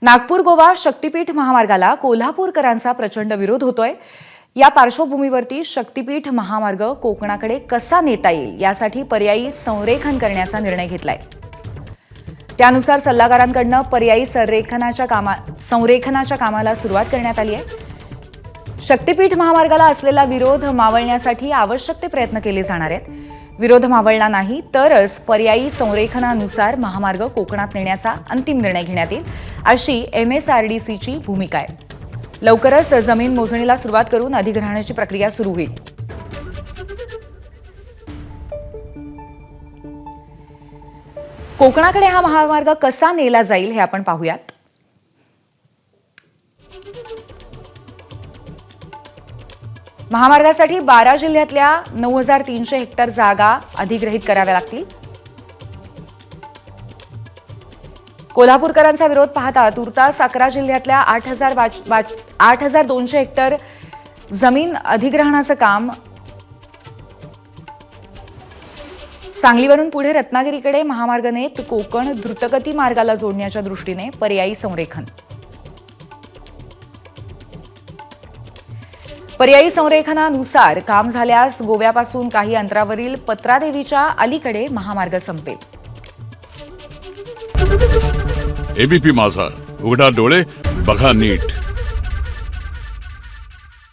नागपूर गोवा शक्तीपीठ महामार्गाला कोल्हापूरकरांचा प्रचंड विरोध होतोय। या पार्श्वभूमीवरती शक्तीपीठ महामार्ग कोकणाकडे कसा नेता येईल यासाठी पर्यायी संरेखन करण्याचा निर्णय घेतलाय। त्यानुसार सल्लागारांकडून पर्यायी संरेखनाच्या कामाला सुरुवात करण्यात आली आहे। शक्तीपीठ महामार्गाला असलेला विरोध मावळण्यासाठी आवश्यक ते प्रयत्न केले जाणार आहेत। विरोध मावळला नाही तरच पर्यायी संरेखनानुसार महामार्ग कोकणात नेण्याचा अंतिम निर्णय घेण्यात येईल अशी MSRDCची भूमिका आहे। लवकरच जमीन मोजणीला सुरुवात करून अधिग्रहणाची प्रक्रिया सुरू होईल। कोकणाकडे हा महामार्ग कसा नेला जाईल हे आपण पाहूयात। महामार्गासाठी 12 जिल्ह्यातल्या 9300 हेक्टर जागा अधिग्रहित कराव्या लागतील। कोल्हापूरकरांचा विरोध पाहता तुर्तास 11 जिल्ह्यातल्या 8200 हेक्टर जमीन अधिग्रहणाचं काम सांगलीवरून पुढे रत्नागिरीकडे महामार्ग नेत कोकण द्रुतगती मार्गाला जोडण्याच्या दृष्टीने पर्यायी संरेखन। पर्यायी संरेखनानुसार काम झाल्यास गोव्यापासून काही अंतरावरील पत्रादेवीच्या अलीकडे महामार्ग संपेल। ABP माझा, उघडा डोळे बघा नीट।